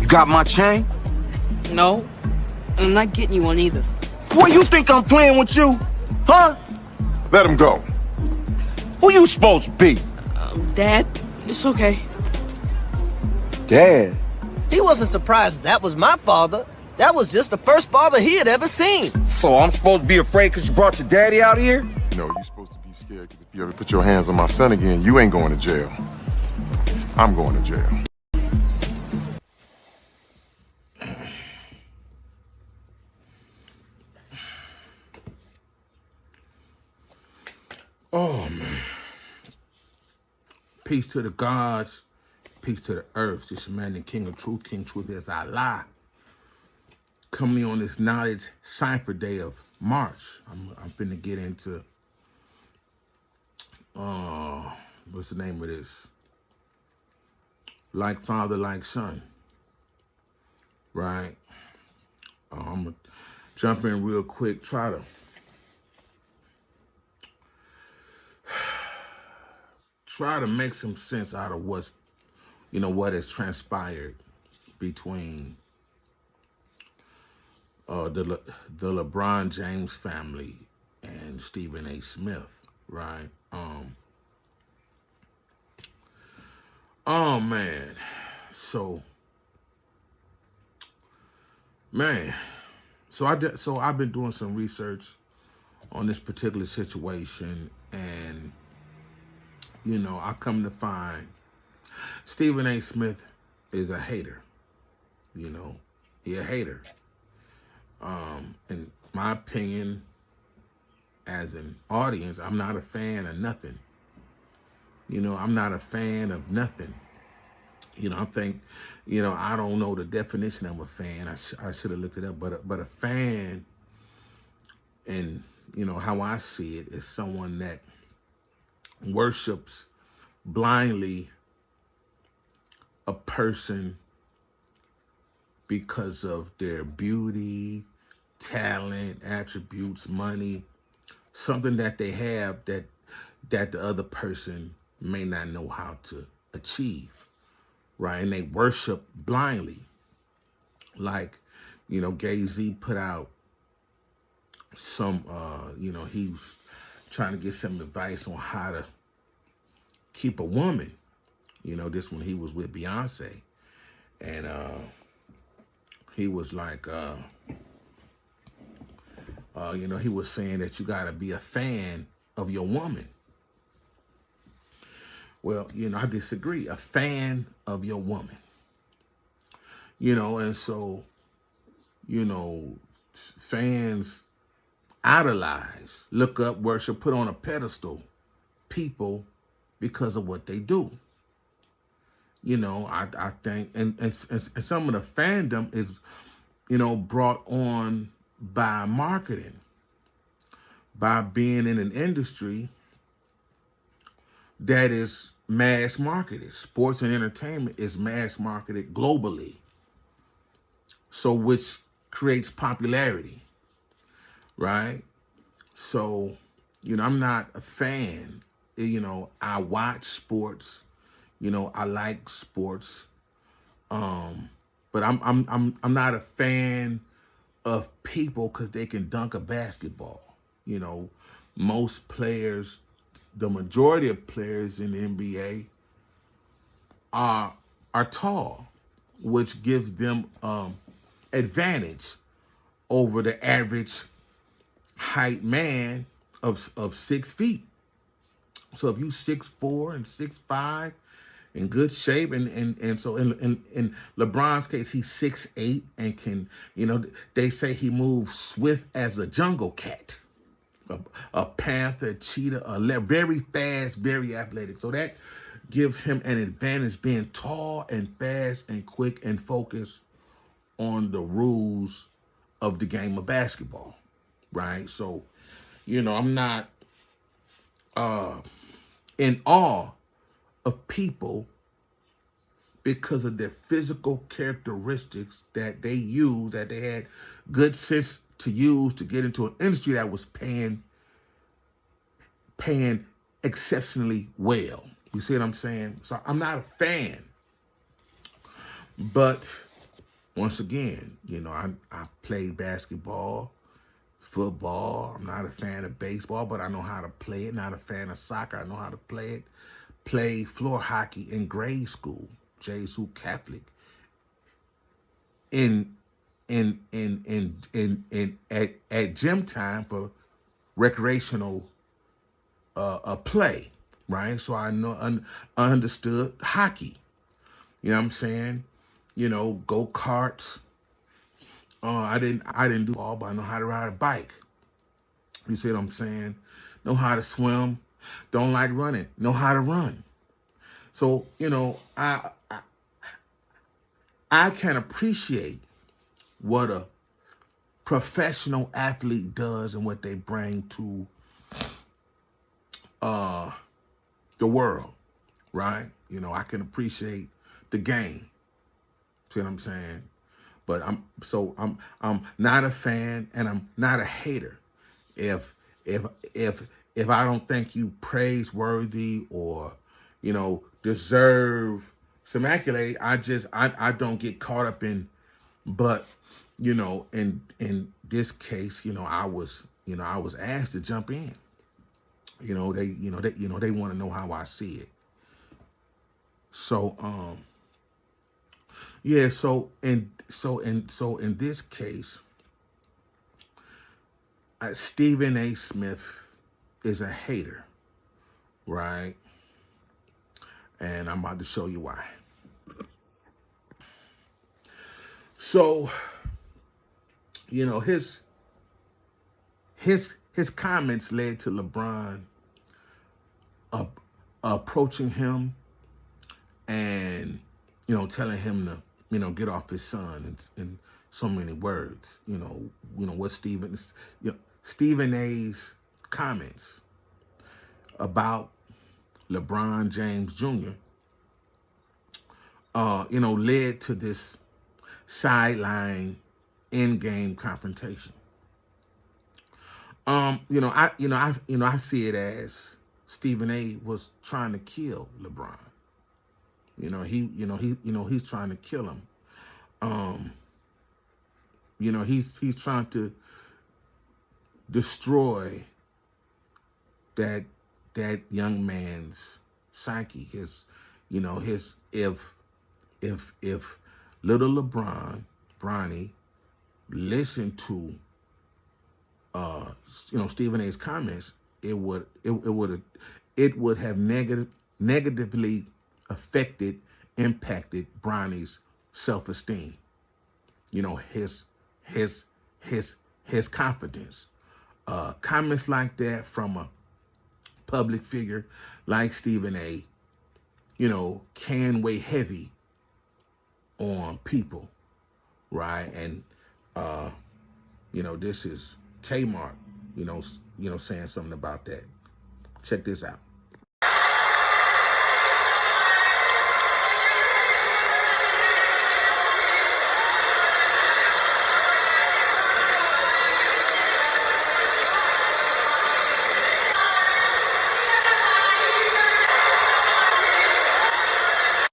You got my chain? No, I'm not getting you one either. What, you think I'm playing with you? Huh? Let him go. Who you supposed to be? Dad, it's okay. Dad? He wasn't surprised that was my father. That was just the first father he had ever seen. So I'm supposed to be afraid because you brought your daddy out here? No, you're supposed to be scared because if you ever put your hands on my son again, you ain't going to jail. I'm going to jail. Oh, man. Peace to the gods, peace to the earth. This man, the King of Truth, King Truth is Allah. Coming on this knowledge cipher day of March. I'm finna get into, what's the name of this? Like father, like son, right? I'm gonna jump in real quick, try to make some sense out of what's, what has transpired between the LeBron James family and Stephen A. Smith, right? Oh man, so I've been doing some research on this particular situation, and I come to find Stephen A. Smith is a hater. He a hater. In my opinion, as an audience, I'm not a fan of nothing. I'm not a fan of nothing. I think, I don't know the definition of a fan. I should have looked it up, but a fan, and how I see it, is someone that worships blindly a person because of their beauty, talent, attributes, money, something that they have that the other person may not know how to achieve, right? And they worship blindly. Like, Jay-Z put out some, he was trying to get some advice on how to keep a woman. This when he was with Beyonce. And he was like, he was saying that you gotta be a fan of your woman. Well, I disagree. A fan of your woman. And so, fans idolize, look up, worship, put on a pedestal people because of what they do. I think, and some of the fandom is, brought on by marketing, by being in an industry that is mass marketed. Sports and entertainment is mass marketed globally. So which creates popularity, right? So, I'm not a fan. I watch sports. I like sports. But I'm not a fan of people because they can dunk a basketball. Most players, the majority of players in the NBA are tall, which gives them advantage over the average height man of 6 feet. So if you 6'4" and 6'5", in good shape, and so in LeBron's case, he's 6'8" and can, they say he moves swift as a jungle cat, a panther, cheetah, very fast, very athletic. So that gives him an advantage being tall and fast and quick and focused on the rules of the game of basketball, right? So, I'm not in awe of people because of their physical characteristics that they use, that they had good sense to use to get into an industry that was paying exceptionally well. You see what I'm saying? So I'm not a fan, but once again, you know, I played basketball, football. I'm not a fan of baseball, but I know how to play it. Not a fan of soccer. I know how to play it. Played floor hockey in grade school, Jesuit Catholic. At gym time for recreational play, right? So I understood hockey. You know what I'm saying? You know, go karts. I didn't do all, but I know how to ride a bike. You see what I'm saying? Know how to swim. Don't like running. Know how to run. So you know, I can appreciate what a professional athlete does and what they bring to the world, right? You know, I can appreciate the game. See what I'm saying? But I'm not a fan and I'm not a hater. If I don't think you praiseworthy or, you know, deserve some accolade, I don't get caught up in. But you know, in this case, you know, I was asked to jump in. You know, they want to know how I see it. So yeah, so in this case, Stephen A. Smith is a hater, right? And I'm about to show you why. So, you know, his comments led to LeBron approaching him and, you know, telling him to, you know, get off his son in so many words. You know what Stephen A's comments about LeBron James Jr. You know, led to this sideline in-game confrontation. I see it as Stephen A was trying to kill LeBron. He's trying to kill him. He's trying to destroy that young man's psyche. If little LeBron, Bronny, listened to Stephen A's comments, it would have negatively affected, impacted Bronny's self-esteem. You know, his confidence. Comments like that from a public figure like Stephen A, you know, can weigh heavy on people, right? And this is Kmart, saying something about that. Check this out.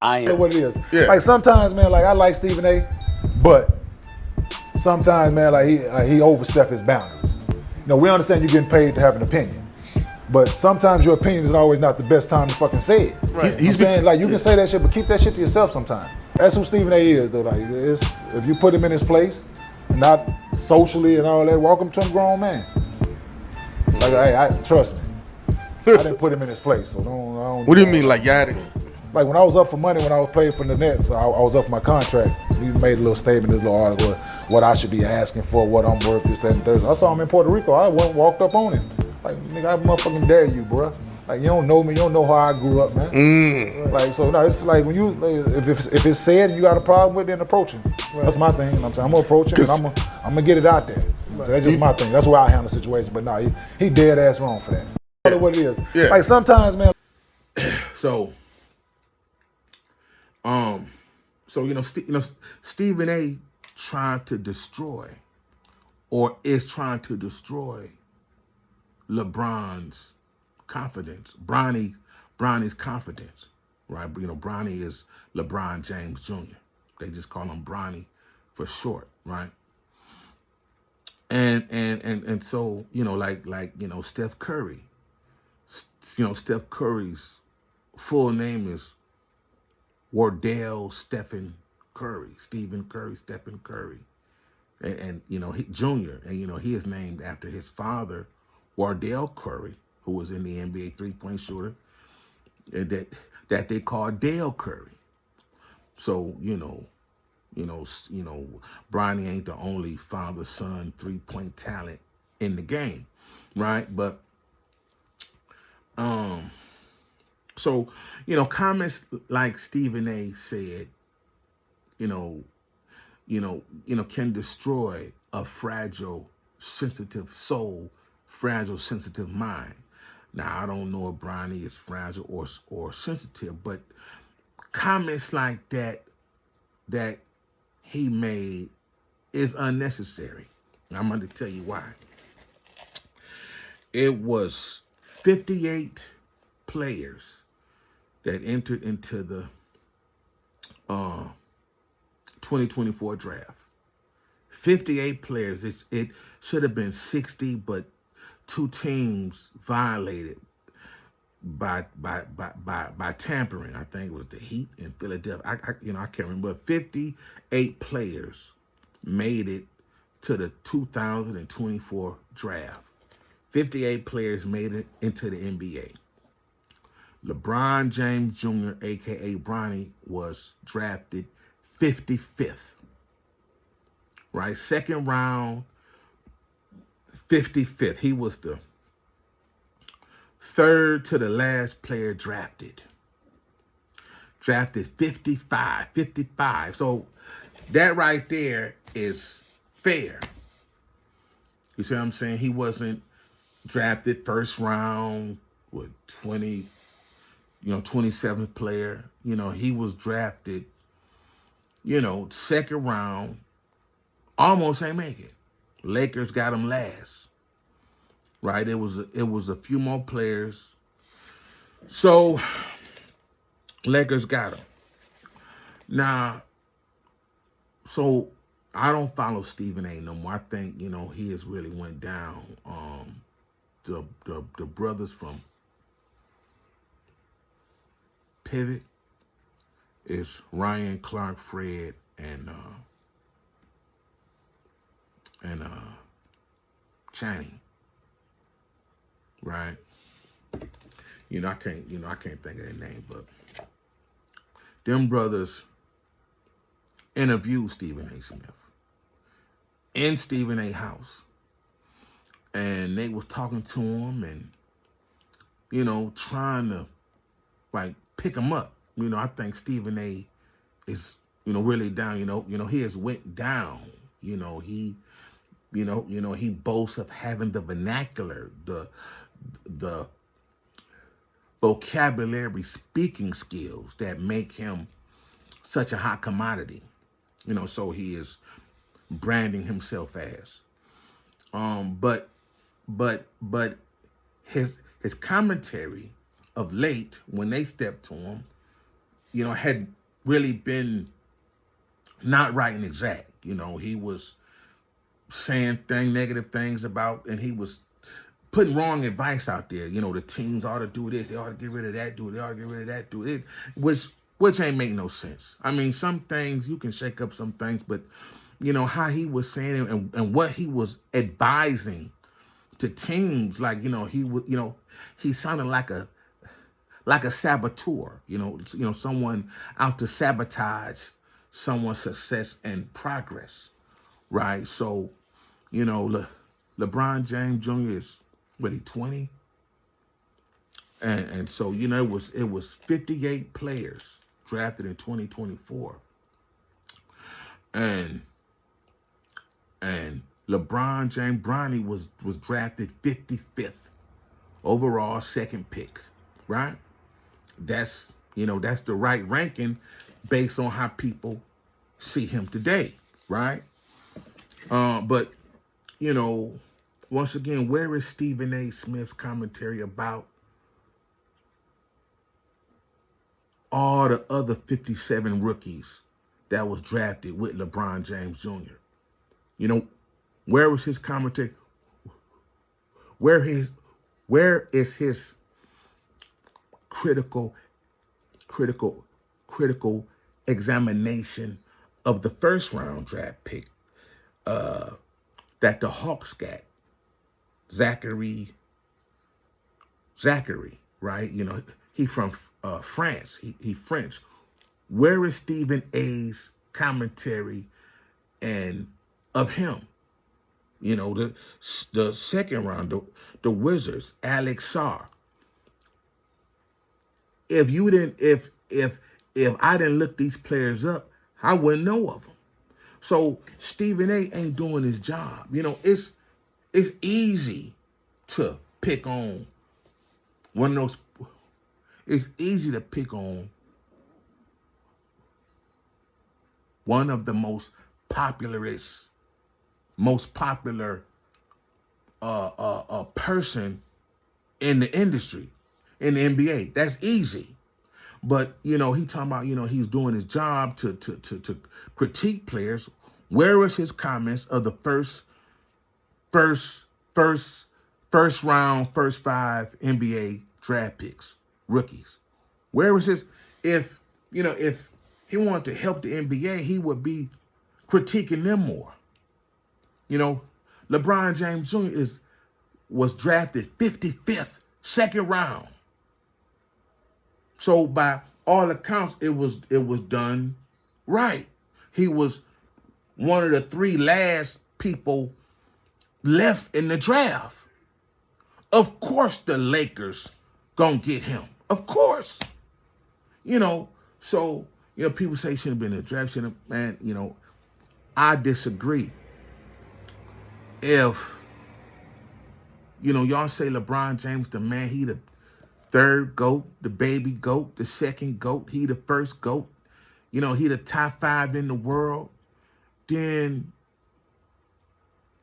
I am. What it is. Yeah. Like sometimes, man, like I like Stephen A, but sometimes, man, like he overstepped his boundaries. You know, we understand you're getting paid to have an opinion, but sometimes your opinion is always not the best time to fucking say it. Right. He's saying, like, you can say that shit, but keep that shit to yourself sometimes. That's who Stephen A is, though. Like, if you put him in his place, not socially and all that, welcome to him, grown man. Like, hey, trust me. I didn't put him in his place, so don't. What do you mean, like y'all? Like when I was up for money, when I was playing for the Nets, I was up for my contract. He made a little statement, this little article, what I should be asking for, what I'm worth, this, that, and Thursday. I saw him in Puerto Rico. I walked up on him. Like, nigga, I motherfucking dare you, bro. Like, you don't know me, you don't know how I grew up, man. Like, so no, it's like when you, if it's said and you got a problem with it, then approach him. That's my thing. You know what I'm saying? I'm gonna approach him and I'm gonna get it out there. So that's just my thing. That's why I handle the situation. But no, he dead ass wrong for that. That's what it is. Yeah. Like sometimes, man. Stephen A. trying to destroy, or is trying to destroy, LeBron's confidence, Bronny's confidence, right? You know, Bronny is LeBron James Jr. They just call him Bronny for short, right? And so, you know, like Steph Curry. Steph Curry's full name is Wardell Stephen Curry, Stephen Curry, Stephen Curry. And he Jr. And he is named after his father, Wardell Curry, who was in the NBA three-point shooter, and that they call Dale Curry. So, Bronny ain't the only father-son three-point talent in the game, right? But so, comments like Stephen A said, can destroy a fragile, sensitive soul, fragile, sensitive mind. Now, I don't know if Bronny is fragile or sensitive, but comments like that he made is unnecessary. I'm going to tell you why. It was 58 players that entered into the 2024 draft. 58 players. It should have been 60, but two teams violated by tampering. I think it was the Heat in Philadelphia. I can't remember. 58 players made it to the 2024 draft. 58 players made it into the NBA. LeBron James Jr., a.k.a. Bronny, was drafted 55th. Right? Second round, 55th. He was the third to the last player drafted. Drafted 55. So that right there is fair. You see what I'm saying? He wasn't drafted first round with 27th player. He was drafted, second round, almost ain't make it. Lakers got him last. Right? It was a few more players. So Lakers got him. Now, so I don't follow Stephen A no more. I think, he has really went down. The brothers from Pivot is Ryan, Clark, Fred, and Channing. Right? I can't think of their name, but them brothers interviewed Stephen A. Smith in Stephen A. house. And they was talking to him and, trying to pick him up. I think Stephen A. is, really down, he has went down. He boasts of having the vernacular, the vocabulary, speaking skills that make him such a hot commodity. So he is branding himself as. But his commentary of late, when they stepped to him, had really been not right and exact. He was saying negative things about, and he was putting wrong advice out there. The teams ought to do this, they ought to get rid of that, they ought to get rid of that, do it, which ain't make no sense. I mean, some things you can shake up some things, but how he was saying it and what he was advising to teams, he sounded like a saboteur, someone out to sabotage someone's success and progress, right? So, LeBron James Jr. is, he 20? And so, it was 58 players drafted in 2024. And LeBron James Bronny was drafted 55th overall, second pick, right? That's the right ranking based on how people see him today, right? But once again, where is Stephen A. Smith's commentary about all the other 57 rookies that was drafted with LeBron James Jr. You know, where was his commentary? Where is his critical examination of the first round draft pick that the Hawks got? Zachary, right? You know, he from France. He French. Where is Stephen A's commentary and of him? You know, the second round, the Wizards, Alex Sarr. If I didn't look these players up, I wouldn't know of them. So Stephen A ain't doing his job. You know, it's easy to pick on one of those. It's easy to pick on one of the most popular person in the industry, in the NBA. That's easy. But, you know, he talking about, you know, he's doing his job to critique players. Where was his comments of the first round, first 5 NBA draft picks, rookies? Where was his, if he wanted to help the NBA, he would be critiquing them more. You know, LeBron James Jr. was drafted 55th, second round. So by all accounts, it was done right. He was one of the 3 last people left in the draft. Of course the Lakers gonna get him. Of course. You know, so, you know, people say he shouldn't have been in the draft. Man, you know, I disagree. If, you know, y'all say LeBron James the man, he the third GOAT, the baby GOAT, the second GOAT, he the first GOAT, you know, he the top 5 in the world, then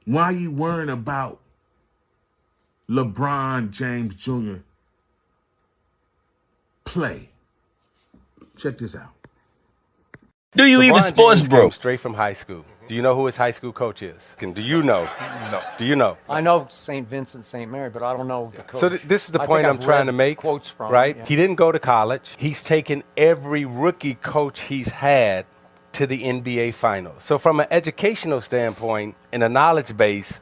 why you worrying about LeBron James Jr. play? Check this out. Do you even sports, James bro? came straight from high school. Do you know who his high school coach is? Do you know? No. Do you know? I know St. Vincent, St. Mary, but I don't know the coach. So this is the I point think I'm I've trying to read make, quotes from, right? yeah. He didn't go to college. He's taken every rookie coach he's had to the NBA Finals. So from an educational standpoint and a knowledge base,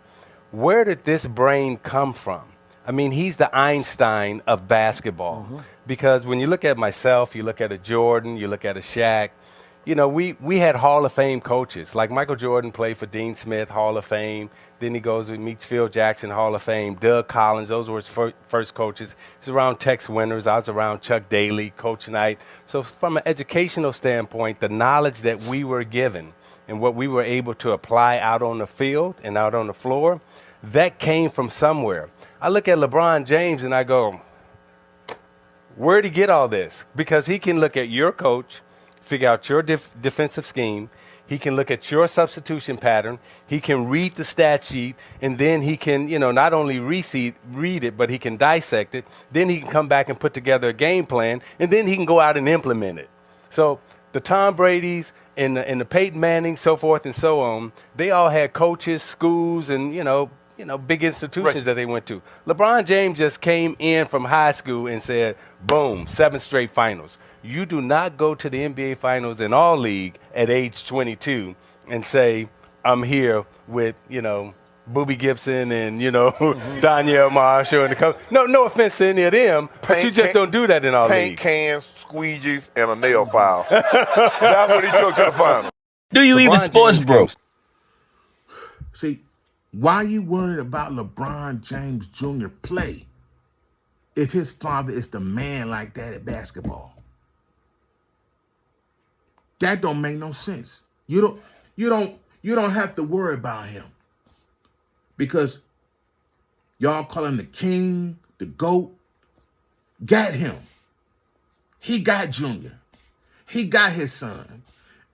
where did this brain come from? I mean, he's the Einstein of basketball. Because when you look at myself, you look at a Jordan, you look at a Shaq, you know, we had Hall of Fame coaches. Like Michael Jordan played for Dean Smith, Hall of Fame. Then he goes and meets Phil Jackson, Hall of Fame. Doug Collins, those were his first coaches. He was around Tex Winters. I was around Chuck Daly, Coach Knight. So from an educational standpoint, the knowledge that we were given and what we were able to apply out on the field and out on the floor, that came from somewhere. I look at LeBron James and I go, where'd he get all this? Because he can look at your coach, figure out your defensive scheme. He can look at your substitution pattern. He can read the stat sheet, and then he can, you know, not only read it, but he can dissect it. Then he can come back and put together a game plan, and then he can go out and implement it. So the Tom Brady's and the Peyton Manning, so forth and so on, they all had coaches, schools, and, you know, big institutions that they went to. LeBron James just came in from high school and said, boom, 7 straight finals. You do not go to the NBA Finals in all league at age 22 and say, I'm here with, you know, Boobie Gibson and, you know, Danielle Marshall and the coach. No offense to any of them, but you just don't do that in our league. Paint cans, squeegees, and a nail file. That's what he took to the final. Do you even sports, bro? See, why you worried about LeBron James Jr. play if his father is the man like that at basketball? That don't make no sense. You don't have to worry about him. Because y'all call him the king, the GOAT. Got him. He got Junior. He got his son.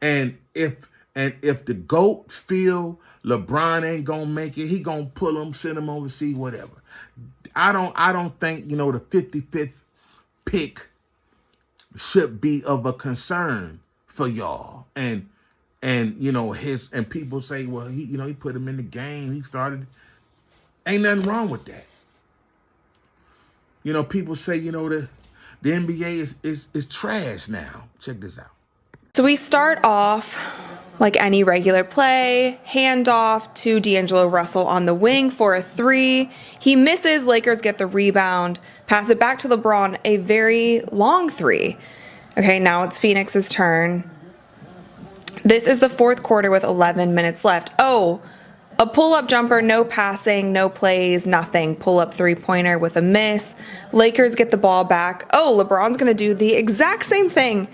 And if the GOAT feel LeBron ain't gonna make it, he gonna pull him, send him overseas, whatever. I don't think, you know, the 55th pick should be of a concern for y'all. And And and people say, well, he put him in the game. He started. Ain't nothing wrong with that. People say, the NBA is trash now. Check this out. So we start off like any regular play, handoff to D'Angelo Russell on the wing for a 3. He misses, Lakers get the rebound, pass it back to LeBron, a very long 3. Okay, now it's Phoenix's turn. This is the fourth quarter with 11 minutes left. Oh, a pull-up jumper, no passing, no plays, nothing. Pull-up three-pointer with a miss. Lakers get the ball back. Oh, LeBron's going to do the exact same thing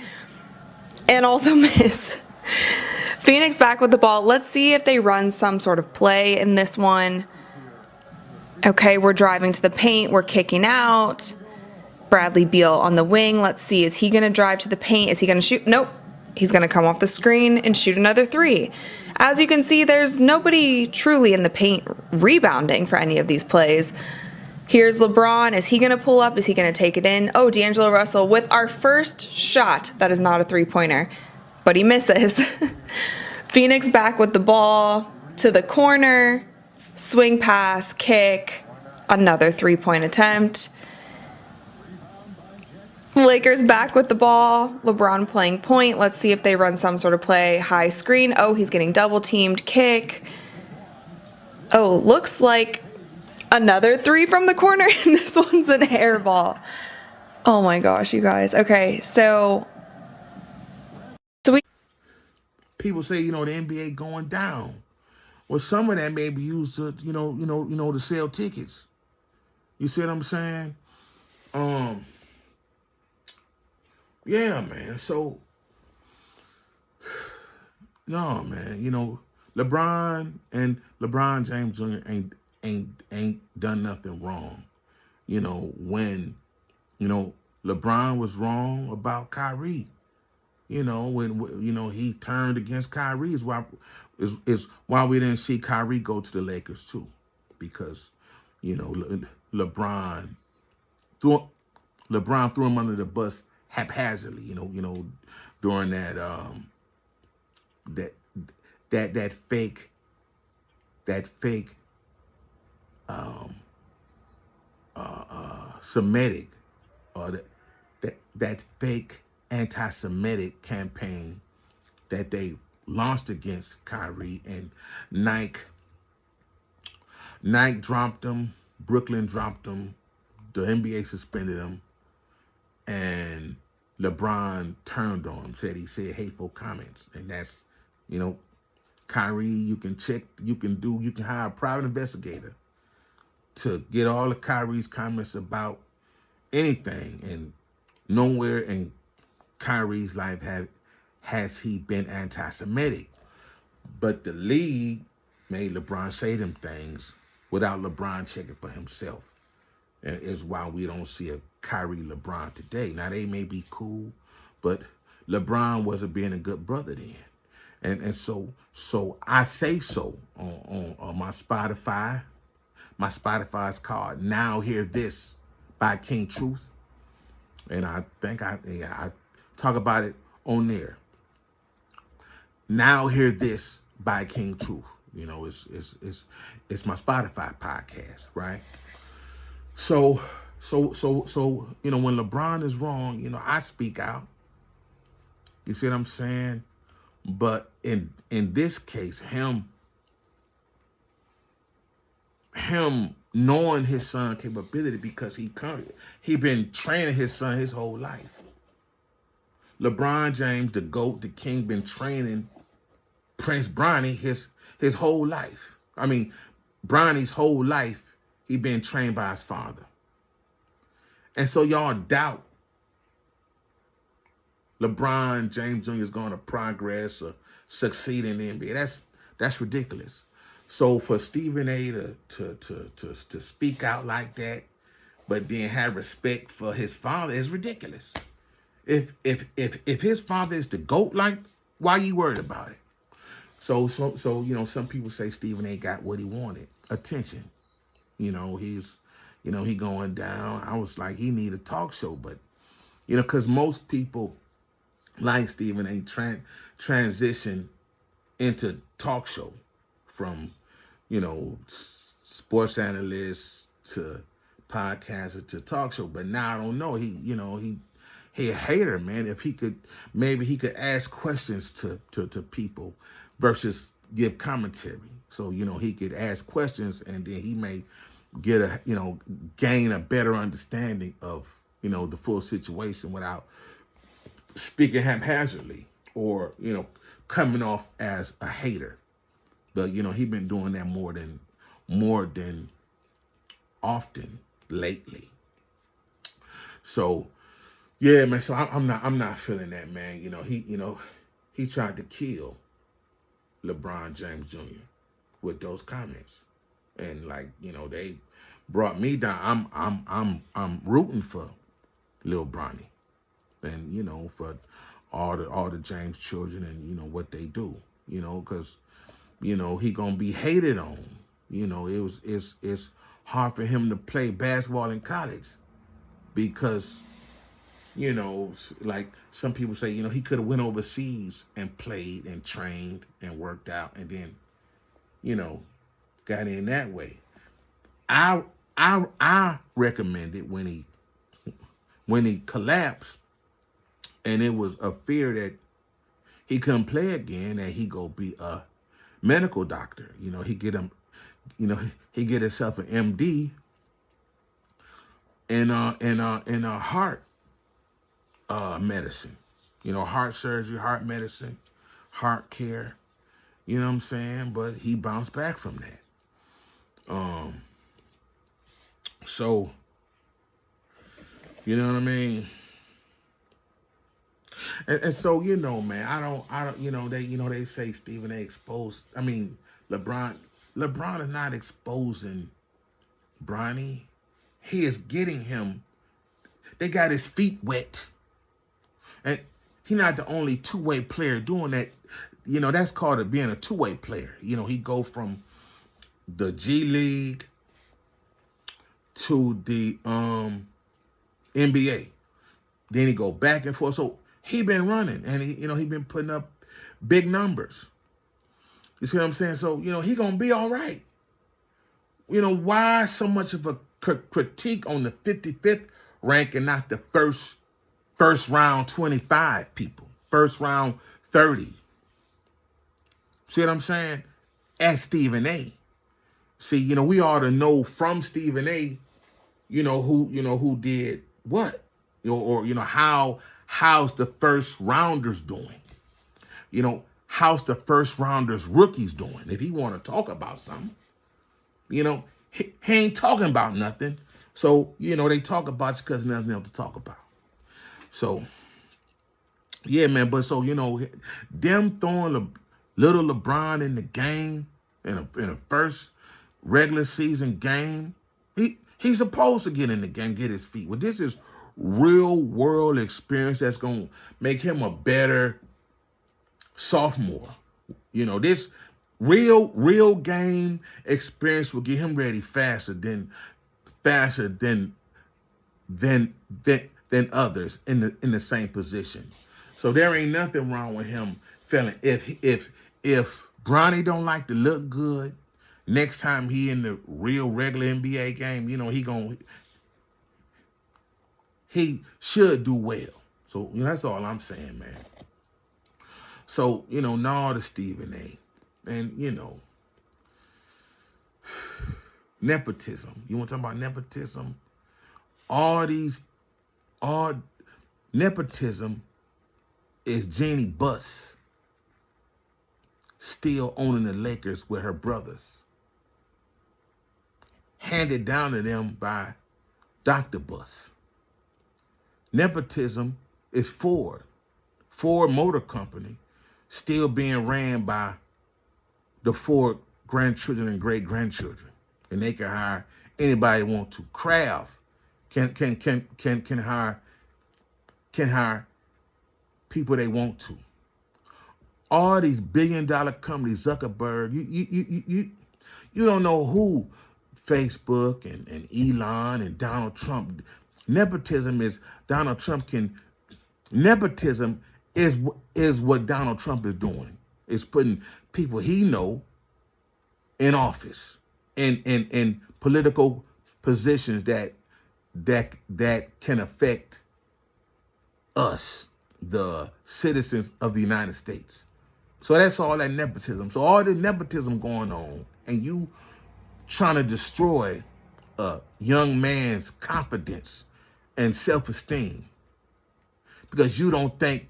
and also miss. Phoenix back with the ball. Let's see if they run some sort of play in this one. Okay, we're driving to the paint. We're kicking out. Bradley Beal on the wing. Let's see. Is he going to drive to the paint? Is he going to shoot? Nope. He's going to come off the screen and shoot another 3. As you can see, there's nobody truly in the paint rebounding for any of these plays. Here's LeBron. Is he going to pull up? Is he going to take it in? Oh, D'Angelo Russell with our first shot. That is not a 3-pointer, but he misses. Phoenix back with the ball to the corner. Swing pass, kick, another 3-point attempt. Lakers back with the ball. LeBron playing point. Let's see if they run some sort of play. High screen. Oh, he's getting double teamed. Kick. Oh, looks like another 3 from the corner, and this one's an air ball. Oh my gosh, you guys. Okay, so we. People say, the NBA going down. Well, some of that may be used to, to sell tickets. You see what I'm saying? Yeah, man. So, no, man. LeBron and LeBron James Jr. ain't done nothing wrong. When LeBron was wrong about Kyrie. When he turned against Kyrie is why we didn't see Kyrie go to the Lakers too, because LeBron threw him under the bus haphazardly, during that fake Semitic, or that fake anti-Semitic campaign that they launched against Kyrie, and Nike dropped him, Brooklyn dropped him, the NBA suspended him, and LeBron turned on him, he said hateful comments. And that's, Kyrie, you can hire a private investigator to get all of Kyrie's comments about anything, and nowhere in Kyrie's life has he been anti-Semitic. But the league made LeBron say them things without LeBron checking for himself. And is why we don't see a Kyrie LeBron today. Now, they may be cool, but LeBron wasn't being a good brother then. And so I say so on my Spotify. My Spotify is called Now Hear This by King Truth. And I think I talk about it on there. Now Hear This by King Truth. It's my Spotify podcast, right? So when LeBron is wrong, I speak out. You see what I'm saying? But in this case, him knowing his son's capability, because he been training his son his whole life. LeBron James, the GOAT, the king, been training Prince Bronny his whole life. I mean, Bronny's whole life, he been trained by his father. And so y'all doubt LeBron James Jr. is going to progress or succeed in the NBA. That's ridiculous. So for Stephen A. to speak out like that, but then have respect for his father, is ridiculous. If his father is the GOAT, like, why you worried about it? So some people say Stephen A. got what he wanted, attention. He's he going down. I was like, he need a talk show, but because most people like Stephen A. transition into talk show, from, you know, sports analyst to podcaster to talk show. But now I don't know. He a hater, man. If he could, maybe he could ask questions to people versus give commentary. So, you know, he could ask questions and then he may get a, you know, gain a better understanding of, you know, the full situation without speaking haphazardly or, you know, coming off as a hater. But, you know, he's been doing that more than often lately. So, yeah, man. So I'm not feeling that, man. You know, he tried to kill LeBron James Jr. with those comments, and like, you know, they brought me down. I'm rooting for Lil Bronny, and, you know, for all the James children, and, you know, what they do, you know, because, you know, he gonna be hated on. You know, it's hard for him to play basketball in college because, you know, like some people say, you know, he could have went overseas and played and trained and worked out and then, you know, got in that way. I recommended when he collapsed and it was a fear that he couldn't play again, that he go be a medical doctor. You know, he get himself an MD in heart medicine, you know, heart surgery, heart medicine, heart care, you know what I'm saying? But he bounced back from that. So, you know what I mean? And so, you know, man, I don't, you know, they say Stephen A exposed, I mean, LeBron is not exposing Bronny. He is getting him, they got his feet wet. And he's not the only two-way player doing that. You know, that's called it being a two-way player. You know, he go from the G League to the NBA. Then he go back and forth. So he been running, and he been putting up big numbers. You see what I'm saying? So, you know, he gonna be all right. You know, why so much of a critique on the 55th rank and not the first round 25 people, first round 30? See what I'm saying? At Stephen A. See, you know, we ought to know from Stephen A, who did what, or how's the first rounders doing? You know, how's the first rounders rookies doing? If he want to talk about something, you know, he ain't talking about nothing. So, you know, they talk about you because there's nothing else to talk about. So, yeah, man. But so, you know, them throwing little LeBron in the game in a first regular season game, he's supposed to get in the game, get his feet. Well, this is real world experience that's gonna make him a better sophomore. You know, this real game experience will get him ready faster than others in the same position. So there ain't nothing wrong with him feeling if Bronny don't like to look good, next time he in the real regular NBA game, you know, he should do well. So, you know, that's all I'm saying, man. So, you know, no to Stephen A. And, you know, nepotism. You want to talk about nepotism? All nepotism is Jeannie Buss still owning the Lakers with her brothers, handed down to them by Dr. Buss. Nepotism is Ford Motor Company, still being ran by the Ford grandchildren and great-grandchildren. And they can hire anybody they want to. Kraft can hire people they want to. All these billion-dollar companies, Zuckerberg, you don't know who Facebook and Elon and Donald Trump. Nepotism is Donald Trump nepotism is what Donald Trump is doing is putting people he know in office, in political positions that can affect us, the citizens of the United States. So that's all that nepotism. So all the nepotism going on, and you trying to destroy a young man's confidence and self-esteem because you don't think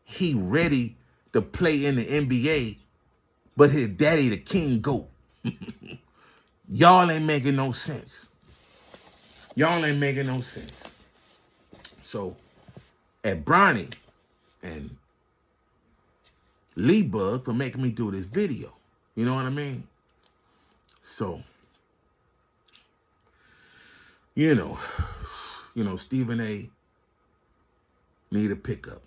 he ready to play in the NBA, but his daddy the king GOAT. Y'all ain't making no sense. Y'all ain't making no sense. So at Bronny and Lee Bug for making me do this video. You know what I mean? So, you know, Stephen A. need a pickup.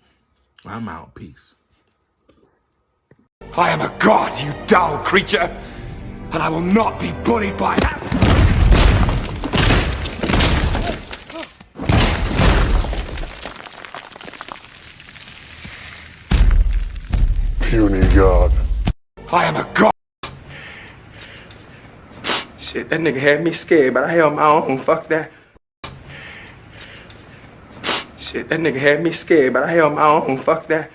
I'm out. Peace. I am a god, you dull creature, and I will not be bullied by that. Puny god. I am a god. Shit, that nigga had me scared, but I held my own. Fuck that. Shit, that nigga had me scared, but I held my own. Fuck that.